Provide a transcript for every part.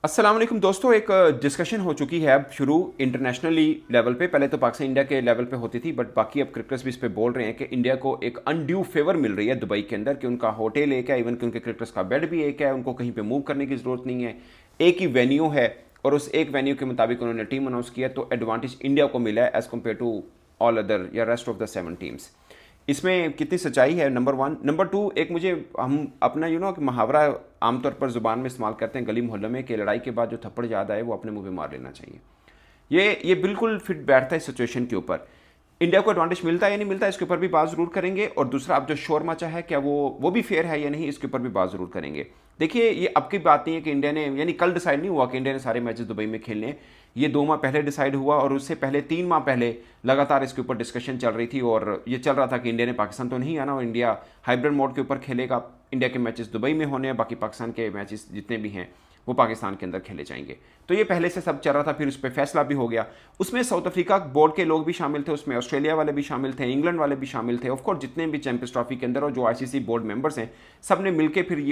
अस्सलाम वालेकुम दोस्तों। एक डिस्कशन हो चुकी है अब शुरू इंटरनेशनली लेवल पे। पहले तो पाकिस्तान इंडिया के लेवल पे होती थी, बट बाकी अब क्रिकेटर्स भी इस पे बोल रहे हैं कि इंडिया को एक अनड्यू फेवर मिल रही है दुबई के अंदर, कि उनका होटल एक है, इवन कि उनके क्रिकेटर्स का बेड भी एक है, उनको कहीं पे मूव करने की ज़रूरत नहीं है, एक ही वेन्यू है और उस एक वेन्यू के मुताबिक उन्होंने टीम अनाउंस किया। तो एडवांटेज इंडिया को मिला है as compared to all other या रेस्ट ऑफ द 7 टीम्स। इसमें कितनी सच्चाई है, नंबर वन। नंबर टू, एक मुझे हम अपना कि मुहावरा आमतौर पर ज़ुबान में इस्तेमाल करते हैं गली मोहल्ले में, कि लड़ाई के बाद जो थप्पड़ याद आए वो अपने मुंह पे मार लेना चाहिए। ये बिल्कुल फिट बैठता है सिचुएशन के ऊपर। इंडिया को एडवांटेज मिलता है या नहीं मिलता है, इसके ऊपर भी बात ज़रूर करेंगे। और दूसरा, अब जो शोर मचा है क्या वो भी फेयर है या नहीं, इसके ऊपर भी बात ज़रूर करेंगे। देखिए, ये अब की बात नहीं है कि इंडिया ने, यानी कल डिसाइड नहीं हुआ कि इंडिया ने सारे मैचेस दुबई में खेलने। ये 2 माह पहले डिसाइड हुआ और उससे पहले 3 माह पहले लगातार इसके ऊपर डिस्कशन चल रही थी और ये चल रहा था कि इंडिया ने पाकिस्तान तो नहीं आना और इंडिया हाइब्रिड मोड के ऊपर खेलेगा। इंडिया के मैचेस दुबई में होने हैं, बाकी पाकिस्तान के मैचेस जितने भी हैं वो पाकिस्तान के अंदर खेले जाएंगे। तो ये पहले से सब चल रहा था, फिर उस पर फैसला भी हो गया। उसमें साउथ अफ्रीका बोर्ड के लोग भी शामिल थे, उसमें ऑस्ट्रेलिया वाले भी शामिल थे, इंग्लैंड वाले भी शामिल थे, ऑफकोर्स जितने भी चैंपियंस ट्रॉफी के अंदर और जो आईसीसी बोर्ड मेंबर्स हैं, सब ने मिलकर फिर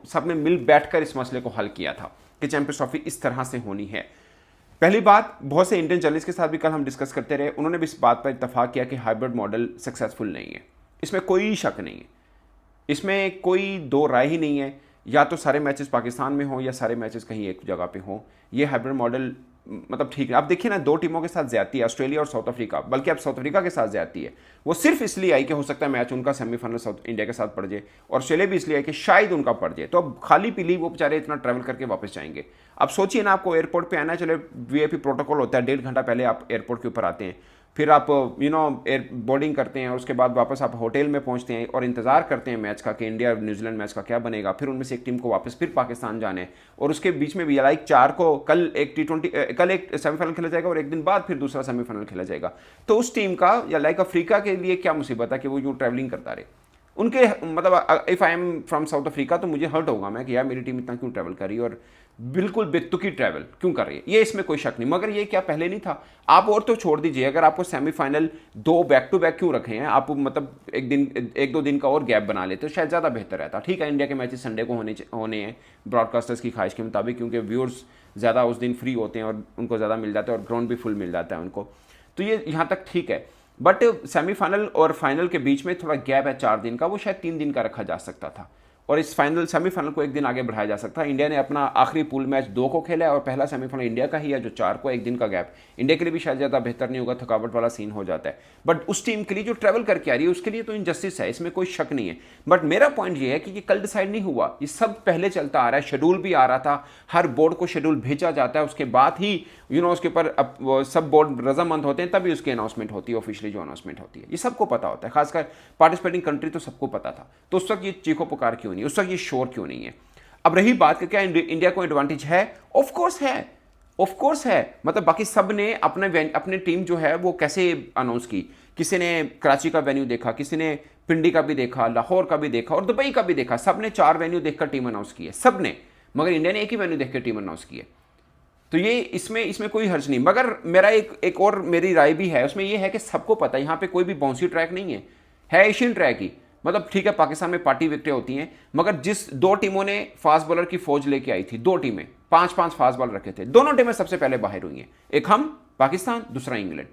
सब ने मिल बैठकर इस मसले को हल किया था कि चैंपियंस ट्रॉफी इस तरह से होनी है। पहली बात, बहुत से इंडियन जर्नलिस्ट के साथ भी कल हम डिस्कस करते रहे, उन्होंने भी इस बात पर इत्तफाक किया कि हाइब्रिड मॉडल सक्सेसफुल नहीं है। इसमें कोई शक नहीं है, इसमें कोई दो राय ही नहीं है। या तो सारे मैचेस पाकिस्तान में हों या सारे मैचेस कहीं एक जगह पे हों, ये हाइब्रिड मॉडल मतलब ठीक है। आप देखिए ना, 2 टीमों के साथ ज्यादती है, ऑस्ट्रेलिया और साउथ अफ्रीका, बल्कि अब साउथ अफ्रीका के साथ ज्यादती है। वो सिर्फ इसलिए आई कि हो सकता है मैच उनका सेमीफाइनल साउथ इंडिया के साथ पड़ जाए, और ऑस्ट्रेलिया भी इसलिए आई कि शायद उनका पड़ जाए। तो अब खाली पीली वो बेचारे इतना ट्रैवल करके वापस जाएंगे। अब सोचिए ना, आपको एयरपोर्ट पे आना, चले वीआईपी प्रोटोकॉल होता है, 1.5 घंटा पहले आप एयरपोर्ट के ऊपर आते हैं, फिर आप एयर बोर्डिंग करते हैं और उसके बाद वापस आप होटल में पहुंचते हैं और इंतजार करते हैं मैच का कि इंडिया न्यूजीलैंड मैच का क्या बनेगा। फिर उनमें से एक टीम को वापस फिर पाकिस्तान जाना है और उसके बीच में भी लाइक 4 को कल एक T20 कल एक सेमीफाइनल खेला जाएगा और एक दिन बाद फिर दूसरा सेमीफाइनल खेला जाएगा। तो उस टीम का या लाइक अफ्रीका के लिए क्या मुसीबत है कि वो यूँ ट्रैवलिंग करता रहे। उनके मतलब if I am from south Africa तो मुझे हर्ट होगा मैं कि यार मेरी टीम इतना क्यों ट्रैवल कर रही है और बिल्कुल बेतुकी ट्रैवल क्यों कर रही है। ये इसमें कोई शक नहीं, मगर ये क्या पहले नहीं था? आप और तो छोड़ दीजिए, अगर आपको सेमीफाइनल 2 बैक टू बैक क्यों रखे हैं, आप मतलब एक दो दिन का और गैप बना लेते तो शायद ज़्यादा बेहतर रहता। ठीक है, इंडिया के मैचेस संडे को होने हैं ब्रॉडकास्टर्स की ख्वाहिश के मुताबिक, क्योंकि व्यूअर्स ज़्यादा उस दिन फ्री होते हैं और उनको ज़्यादा मिल जाता है और ग्राउंड भी फुल मिल जाता है उनको। तो ये यहाँ तक ठीक है, बट सेमीफाइनल और फाइनल के बीच में थोड़ा गैप है 4 दिन का, वो शायद 3 दिन का रखा जा सकता था और इस फाइनल सेमीफाइनल को एक दिन आगे बढ़ाया जा सकता है। इंडिया ने अपना आखिरी पूल मैच 2 को खेला है और पहला सेमीफाइनल इंडिया का ही है जो 4 को, एक दिन का गैप इंडिया के लिए भी शायद ज़्यादा बेहतर नहीं होगा, थकावट वाला सीन हो जाता है। बट उस टीम के लिए जो ट्रैवल करके आ रही है उसके लिए तो इनजस्टिस है, इसमें कोई शक नहीं है। बट मेरा पॉइंट ये है कि ये कल डिसाइड नहीं हुआ, ये सब पहले चलता आ रहा है, शेड्यूल भी आ रहा था, हर बोर्ड को शेड्यूल भेजा जाता है, उसके बाद ही उसके ऊपर सब बोर्ड रजामंद होते हैं, तभी उसकी अनाउंसमेंट होती है, ऑफिशियली जो अनाउंसमेंट होती है। ये सबको पता होता है, खासकर पार्टिसिपेटिंग कंट्री तो सबको पता था। तो उस वक्त ये चीखो पुकार क्यों नहीं, उस वक्त ये शोर क्यों नहीं है? अब रही बात कि क्या इंडिया को एडवांटेज है, ऑफ कोर्स है, ऑफ कोर्स है। मतलब बाकी सब ने अपने टीम जो है वो कैसे अनाउंस की, किसी ने कराची का वेन्यू देखा, किसी ने पिंडी का भी देखा, लाहौर का भी देखा और दुबई का भी देखा, सब ने 4 वेन्यू देखकर टीम अनाउंस की है, सब ने। मगर इंडिया ने एक ही वेन्यू देखकर टीम अनाउंस की है। तो ये इसमें कोई हर्ज नहीं। मगर मेरा एक और मेरी राय भी है, उसमें ये है कि सबको पता है यहाँ पे कोई भी बाउंसी ट्रैक नहीं है एशियन ट्रैक ही। मतलब ठीक है, पाकिस्तान में पार्टी विकेटें होती हैं, मगर जिस 2 टीमों ने फास्ट बॉलर की फौज लेके आई थी, 2 टीमें 5-5 फास्ट बॉलर रखे थे, दोनों टीमें सबसे पहले बाहर हुई हैं, एक हम पाकिस्तान, दूसरा इंग्लैंड।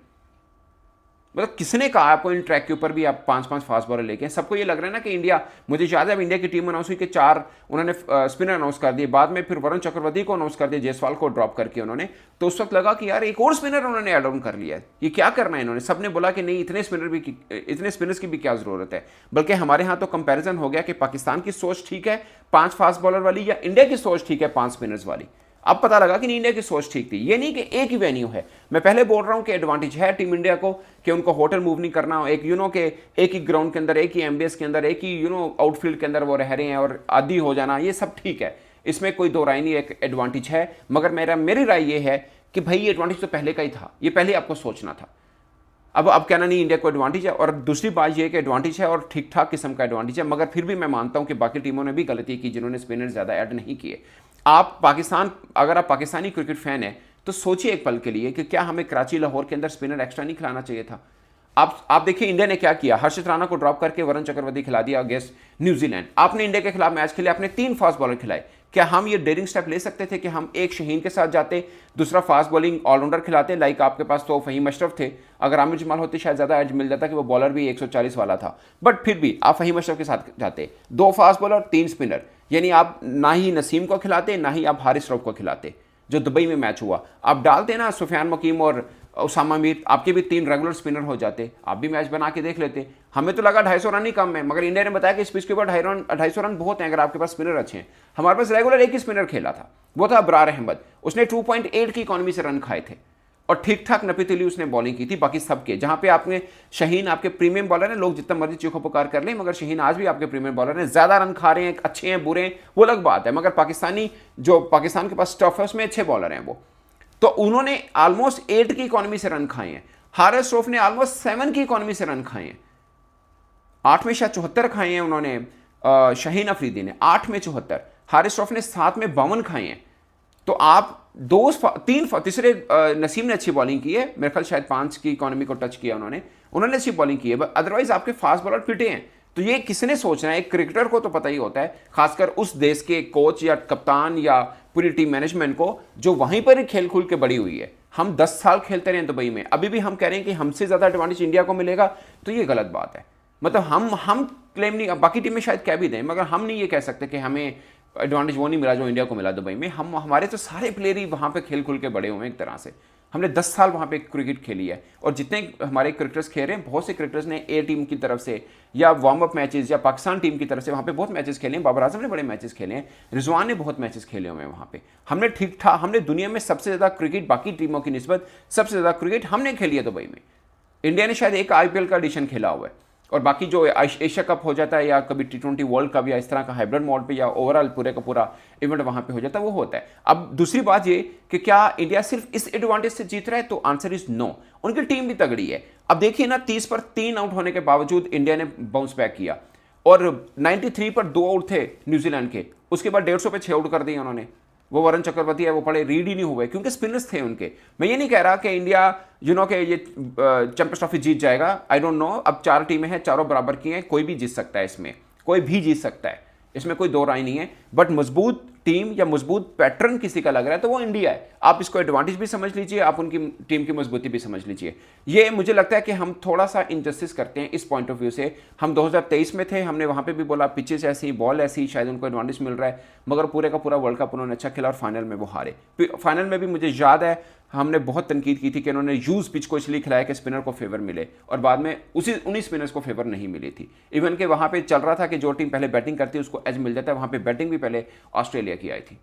मतलब किसने कहा आपको इन ट्रैक के ऊपर भी आप 5-5 फास्ट बॉलर लेके? सबको ये लग रहा है ना कि इंडिया, मुझे याद है अब इंडिया की टीम अनाउंस हुई कि 4 उन्होंने स्पिनर अनाउंस कर दिए, बाद में फिर वरुण चक्रवर्ती को अनाउंस कर दिया, जायसवाल को ड्रॉप करके उन्होंने। तो उस वक्त लगा कि यार एक और स्पिनर उन्होंने ऐड ऑन कर लिया है, ये क्या करना है इन्होंने। सबने बोला कि नहीं, इतने स्पिनर्स की भी क्या जरूरत है। बल्कि हमारे यहाँ तो कंपेरिजन हो गया कि पाकिस्तान की सोच ठीक है 5 फास्ट बॉलर वाली, या इंडिया की सोच ठीक है 5 स्पिनर्स वाली। अब पता लगा कि इंडिया की सोच ठीक थी। ये नहीं कि एक ही वेन्यू है। मैं पहले बोल रहा हूं कि एडवांटेज है टीम इंडिया को कि उनको होटल मूव नहीं करना, एक के एक ही ग्राउंड के अंदर, एक ही एमबीएस के अंदर, एक ही आउटफील्ड के अंदर वो रह रहे हैं और आदी हो जाना, ये सब ठीक है, इसमें कोई दो राय नहीं, एक एडवांटेज है। मगर मेरी राय ये है कि भाई ये एडवांटेज तो पहले का ही था, ये पहले आपको सोचना था। अब कहना नहीं इंडिया को एडवांटेज है। और दूसरी बात यह है कि एडवांटेज है और ठीक ठाक किस्म का एडवांटेज है, मगर फिर भी मैं मानता हूं कि बाकी टीमों ने भी गलती की जिन्होंने स्पिनर ज़्यादा ऐड नहीं किए। अगर आप पाकिस्तानी क्रिकेट फैन है तो सोचिए एक पल के लिए कि क्या हमें कराची लाहौर के अंदर स्पिनर एक्स्ट्रा नहीं खिलाना चाहिए था? आप देखिए इंडिया ने क्या किया, हर्षित राणा को ड्रॉप करके वरुण चक्रवर्ती खिला दिया अगेंस्ट न्यूजीलैंड। आपने इंडिया के खिलाफ मैच खेले, आपने 3 फास्ट बॉलर खिलाए, क्या हम ये डेयरिंग स्टेप ले सकते थे कि हम एक शहीन के साथ जाते, दूसरा फास्ट बॉलिंग ऑलराउंडर खिलाते, लाइक आपके पास तो फहीम अशरफ थे, अगर आमिर जमाल होते शायद ज़्यादा एज मिल जाता कि वो बॉलर भी 140 वाला था, बट फिर भी आप फहीम अशरफ के साथ जाते, 2 फास्ट बॉलर 3 स्पिनर, यानी आप ना ही नसीम को खिलाते ना ही आप हारिस रऊफ को खिलाते। जो दुबई में मैच हुआ, आप डालते ना सुफियान मुकीम और उसामा मीर, आपके भी 3 रेगुलर स्पिनर हो जाते, आप भी मैच बना के देख लेते। हमें तो लगा 250 रन ही कम है, मगर इंडिया ने बताया कि इस पिच के ऊपर 250 रन बहुत हैं अगर आपके पास स्पिनर अच्छे हैं। हमारे पास रेगुलर एक ही स्पिनर खेला था, वो था अबरार अहमद, उसने 2.8 की इकॉनमी से रन खाए थे और ठीक ठाक नपीतुली उसने बॉलिंग की थी। बाकी सबके, जहां पे आपने शहीन आपके प्रीमियम बॉलर हैं, लोग जितना मर्जी चीखो पुकार कर लें, मगर शहीन आज भी आपके प्रीमियम बॉलर हैं। ज्यादा रन खा रहे हैं, अच्छे हैं बुरे हैं वो अलग बात है, मगर पाकिस्तानी जो पाकिस्तान के पास स्टफ है उसमें अच्छे बॉलर हैं वो। तो उन्होंने ऑलमोस्ट 8 की इकॉनमी से रन खाए हैं। हारिस रऊफ ने ऑलमोस्ट 7 की इकॉनमी से रन खाए हैं। 8 में शायद 74 खाए हैं उन्होंने, शाहीन अफरीदी ने 8 में 74, हारिस रऊफ ने 7 में 52 खाए हैं। तो आप तीसरे नसीम ने अच्छी बॉलिंग की है, मेरे ख्याल शायद 5 की इकॉनमी को टच किया उन्होंने अच्छी बॉलिंग की है, अदरवाइज आपके फास्ट बॉलर पिटे हैं। तो ये किसने सोचना है, एक क्रिकेटर को तो पता ही होता है, खासकर उस देश के कोच या कप्तान या पूरी टीम मैनेजमेंट को जो वहीं पर ही खेल खुल के बड़ी हुई है। हम 10 साल खेलते रहे दुबई में, अभी भी हम कह रहे हैं कि हमसे ज्यादा एडवांटेज इंडिया को मिलेगा, तो ये गलत बात है। मतलब हम क्लेम नहीं, बाकी टीमें शायद कह भी दें, मगर हम नहीं ये कह सकते कि हमें एडवांटेज वो नहीं मिला जो इंडिया को मिला दुबई में। हमारे तो सारे प्लेयर ही वहाँ पे खेल खुल के बड़े हुए हैं एक तरह से। हमने 10 साल वहाँ पे क्रिकेट खेली है, और जितने हमारे क्रिकेटर्स खेल रहे हैं, बहुत से क्रिकेटर्स ने ए टीम की तरफ से या वार्म अप मैचेस या पाकिस्तान टीम की तरफ से वहाँ पे बहुत मैचेस खेले हैं। बाबर आजम ने बड़े मैचेस खेले हैं, रिजवान ने बहुत मैचेस खेले हुए हैं वहाँ पे। हमने ठीक ठाक, हमने दुनिया में सबसे ज़्यादा क्रिकेट बाकी टीमों की निस्बत सबसे ज़्यादा क्रिकेट हमने खेली है दुबई में। इंडिया ने शायद एक IPL का एडिशन खेला हुआ है, और बाकी जो एशिया कप हो जाता है या कभी T20 वर्ल्ड कप या इस तरह का हाइब्रिड मोड पे या ओवरऑल पूरे का पूरा इवेंट वहाँ पे हो जाता है, वो होता है। अब दूसरी बात ये कि क्या इंडिया सिर्फ इस एडवांटेज से जीत रहा है, तो आंसर इज नो। उनकी टीम भी तगड़ी है। अब देखिए ना, 30 पर 3 आउट होने के बावजूद इंडिया ने बाउंस बैक किया, और 93 पर 2 आउट थे न्यूजीलैंड के, उसके बाद 150 पे 6 आउट कर दिए उन्होंने। वो वरुण चक्रवर्ती है, वो पड़े रीड ही नहीं हुए क्योंकि स्पिनर्स थे उनके। मैं ये नहीं कह रहा कि इंडिया के ये चैंपियंस ट्रॉफी जीत जाएगा, आई डोंट नो। अब 4 टीमें हैं, चारों बराबर की हैं, कोई भी जीत सकता है इसमें, कोई भी जीत सकता है, इसमें कोई दो राय नहीं है। बट मजबूत टीम या मजबूत पैटर्न किसी का लग रहा है तो वो इंडिया है। आप इसको एडवांटेज भी समझ लीजिए, आप उनकी टीम की मजबूती भी समझ लीजिए। ये मुझे लगता है कि हम थोड़ा सा इनजस्टिस करते हैं इस पॉइंट ऑफ व्यू से। हम 2023 में थे, हमने वहां पे भी बोला पिचेस ऐसी, बॉल ऐसी, शायद उनको एडवांटेज मिल रहा है, मगर पूरे का पूरा वर्ल्ड कप उन्होंने अच्छा खेला और फाइनल में वो हारे। फाइनल में भी मुझे याद है हमने बहुत तनकीद की थी कि उन्होंने यूज पिच को इसलिए खिलाया कि स्पिनर को फेवर मिले, और बाद में उन्हीं स्पिनर्स को फेवर नहीं मिली थी। इवन के वहां पे चल रहा था कि जो टीम पहले बैटिंग करती है उसको एज मिल जाता है, वहां पे बैटिंग भी पहले ऑस्ट्रेलिया की आई थी,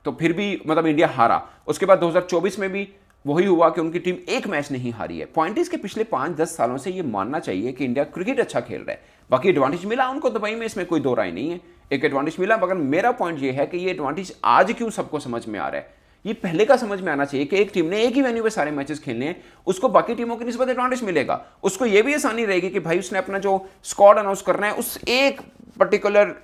तो फिर भी मतलब इंडिया हारा। उसके बाद 2024 में भी वही हुआ कि उनकी टीम एक मैच नहीं हारी है। पॉइंट इसके पिछले 5-10 सालों से ये मानना चाहिए कि इंडिया क्रिकेट अच्छा खेल रहा है। बाकी एडवांटेज मिला उनको दुबई में, इसमें कोई दो राय नहीं है, एक एडवांटेज मिला। मगर मेरा पॉइंट ये है कि ये एडवांटेज आज क्यों सबको समझ में आ रहा है, ये पहले का समझ में आना चाहिए कि एक टीम ने एक ही वेन्यू पे सारे मैचेस खेलने हैं, उसको बाकी टीमों की निस्बत एडवांटेज मिलेगा। उसको ये भी आसानी रहेगी कि भाई उसने अपना जो स्क्वाड अनाउंस करना है उस एक पर्टिकुलर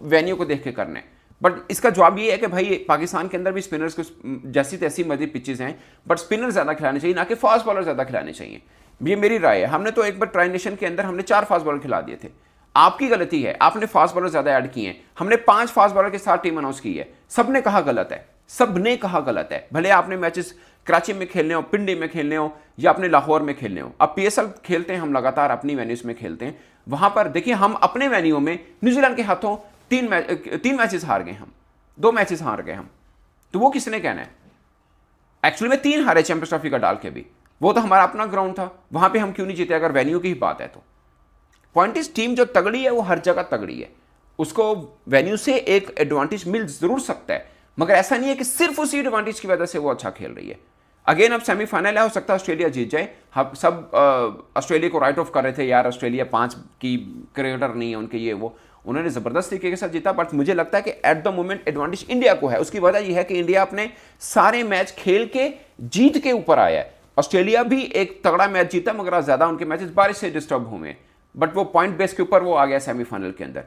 वेन्यू को देख के करना है। बट इसका जवाब ये है कि भाई पाकिस्तान के अंदर भी स्पिनर्स को जैसी तैसी मर्जी पिचेस हैं, बट स्पिनर ज्यादा खिलाने चाहिए, ना कि फास्ट बॉलर ज्यादा खिलाने चाहिए। ये मेरी राय है। हमने तो एक बार ट्राई नेशन के अंदर हमने 4 फास्ट बॉलर खिला दिए थे। आपकी गलती है, आपने फास्ट बॉलर ज्यादा ऐड किए हैं। हमने 5 फास्ट बॉलर के साथ टीम अनाउंस की है, सबने कहा गलत है, सबने कहा गलत है। भले आपने मैचेस कराची में खेलने हो, पिंडी में खेलने हो, या अपने लाहौर में खेलने हो। अब PSL खेलते हैं हम लगातार अपनी वेन्यूज में खेलते हैं, वहां पर देखिए हम अपने वेन्यू में न्यूजीलैंड के हाथों 3 मैचेस हार गए, हम 2 मैचेस हार गए हम। तो वो किसने कहना है? एक्चुअली में 3 हारे चैंपियंस ट्रॉफी का डाल के भी, वो तो हमारा अपना ग्राउंड था, वहां पे हम क्यों नहीं जीते अगर वेन्यू की ही बात है तो। पॉइंट इस टीम जो तगड़ी है वो हर जगह तगड़ी है, उसको वेन्यू से एक एडवांटेज मिल जरूर सकता है, मगर ऐसा नहीं है कि सिर्फ उसी एडवांटेज की वजह से वो अच्छा खेल रही है। अगेन अब सेमीफाइनल है, हो सकता है ऑस्ट्रेलिया जीत जाए। हम सब ऑस्ट्रेलिया को राइट ऑफ कर रहे थे, यार ऑस्ट्रेलिया 5 की क्रिकेटर नहीं है उनके, ये वो, उन्होंने जबरदस्त तरीके के साथ जीता। बट मुझे लगता है कि at the moment advantage India को है। उसकी वजह यह है कि इंडिया अपने सारे मैच खेल के जीत के ऊपर आया है। ऑस्ट्रेलिया भी एक तगड़ा मैच जीता, मगर ज्यादा उनके मैचेस बारिश से डिस्टर्ब हुए, बट वो पॉइंट बेस के ऊपर वो आ गया सेमीफाइनल के अंदर।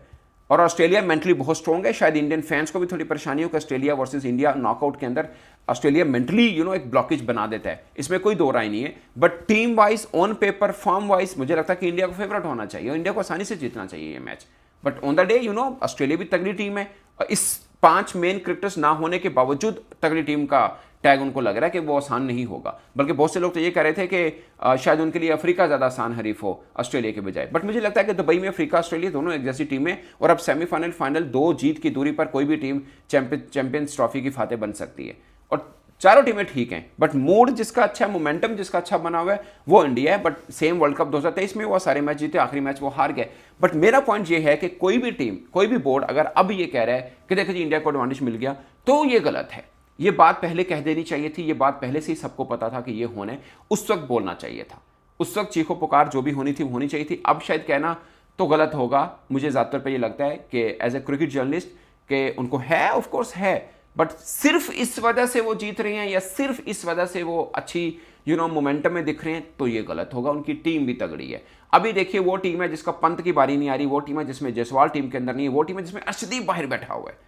और ऑस्ट्रेलिया मेंटली बहुत स्ट्रॉन्ग है। शायद इंडियन फैंस को भी थोड़ी परेशानी हो कि ऑस्ट्रेलिया वर्सेस इंडिया नॉकआउट के अंदर ऑस्ट्रेलिया मेंटली एक ब्लॉकेज बना देता है, इसमें कोई दो राय नहीं है। But team wise, on paper, form wise मुझे लगता है कि इंडिया को फेवरेट होना चाहिए और इंडिया को आसानी से जीतना चाहिए ये match. But on the day Australia भी तगड़ी टीम है। इस 5 मेन क्रिकेटर्स ना होने के बावजूद तगड़ी टीम का टैग उनको लग रहा है कि वो आसान नहीं होगा। बल्कि बहुत से लोग तो ये कह रहे थे कि शायद उनके लिए अफ्रीका ज़्यादा आसान हरीफ हो ऑस्ट्रेलिया के बजाय। बट मुझे लगता है कि दुबई में अफ्रीका ऑस्ट्रेलिया दोनों एक जैसी टीम है, और अब सेमीफाइनल फाइनल 2 जीत की दूरी पर कोई भी टीम चैंपियंस ट्रॉफी की फातेह बन सकती है। और चारों टीमें ठीक हैं, बट मूड जिसका अच्छा है, मोमेंटम जिसका अच्छा बना हुआ है, वो इंडिया है। बट सेम वर्ल्ड कप 2023 में वो सारे मैच जीते, आखिरी मैच वो हार गए। बट मेरा पॉइंट ये है कि कोई भी टीम, कोई भी बोर्ड अगर अब ये कह रहा है कि देखो जी इंडिया को एडवांटेज मिल गया, तो ये गलत है। ये बात पहले कह देनी चाहिए थी, ये बात पहले से ही सबको पता था कि ये होने, उस वक्त बोलना चाहिए था। उस वक्त चीखो पुकार जो भी होनी थी वो होनी चाहिए थी। अब शायद कहना तो गलत होगा। मुझे ज़्यादातर पे ये लगता है कि एज ए क्रिकेट जर्नलिस्ट कि उनको है, ऑफ कोर्स है, बट सिर्फ इस वजह से वो जीत रहे हैं या सिर्फ इस वजह से वो अच्छी मोमेंटम में दिख रहे हैं, तो ये गलत होगा। उनकी टीम भी तगड़ी है। अभी देखिए वो टीम है जिसका पंत की बारी नहीं आ रही, वो टीम है जिसमें जायसवाल टीम के अंदर नहीं है, वो टीम है जिसमें अर्शदीप बाहर बैठा हुआ है।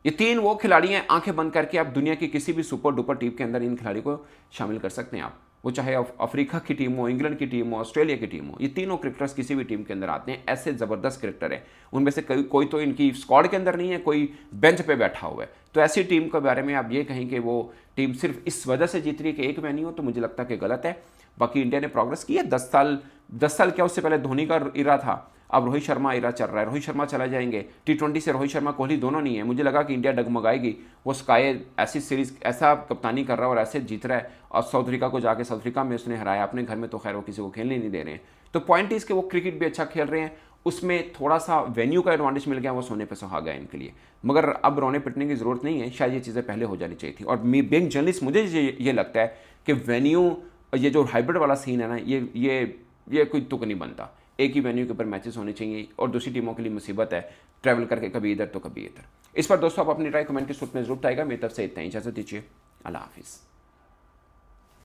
ये 3 वो खिलाड़ी हैं, आंखें बंद करके आप दुनिया की किसी भी सुपर डुपर टीम के अंदर इन खिलाड़ी को शामिल कर सकते हैं। आप वो चाहे अफ्रीका की टीम हो, इंग्लैंड की टीम हो, ऑस्ट्रेलिया की टीम हो, ये तीनों क्रिकेटर्स किसी भी टीम के अंदर आते हैं। ऐसे ज़बरदस्त क्रिकेटर हैं, उनमें से कोई तो इनकी स्क्वाड के अंदर नहीं है, कोई बेंच पे बैठा हुआ है। तो ऐसी टीम के बारे में आप ये कहें कि वो टीम सिर्फ इस वजह से जीत रही है कि एक में नहीं हो, तो मुझे लगता है कि गलत है। बाकी इंडिया ने प्रोग्रेस की है। 10 साल क्या, उससे पहले धोनी का इरा था, अब रोहित शर्मा इरा चल रहा है। रोहित शर्मा चला जाएंगे, T20 से रोहित शर्मा कोहली दोनों नहीं है। मुझे लगा कि इंडिया डगमगाएगी। वो स्काई ऐसी सीरीज, ऐसा कप्तानी कर रहा है और ऐसे जीत रहा है, और साउथ अफ्रीका को जाके साउथ अफ्रीका में उसने हराया। अपने घर में तो खैर वो किसी को खेलने नहीं दे रहे हैं। तो पॉइंट इज कि वो क्रिकेट भी अच्छा खेल रहे हैं, उसमें थोड़ा सा वेन्यू का एडवांटेज मिल गया, वो सोने पे सुहागा है इनके लिए। मगर अब रोने पिटने की जरूरत नहीं है, शायद ये चीज़ें पहले हो जानी चाहिए थी। और मी बीइंग जर्नलिस्ट, मुझे ये लगता है कि वेन्यू, ये जो हाइब्रिड वाला सीन है ना, ये कोई तुक नहीं बनता। एक ही वेन्यू के ऊपर मैचेस होने चाहिए, और दूसरी टीमों के लिए मुसीबत है ट्रैवल करके कभी इधर तो कभी इधर। इस पर दोस्तों आप अपनी राय कमेंट के सूत्र में जरूर बताएगा। मेरी तरफ से इतना ही, इजाजत दीजिए, अल्लाह हाफिज़।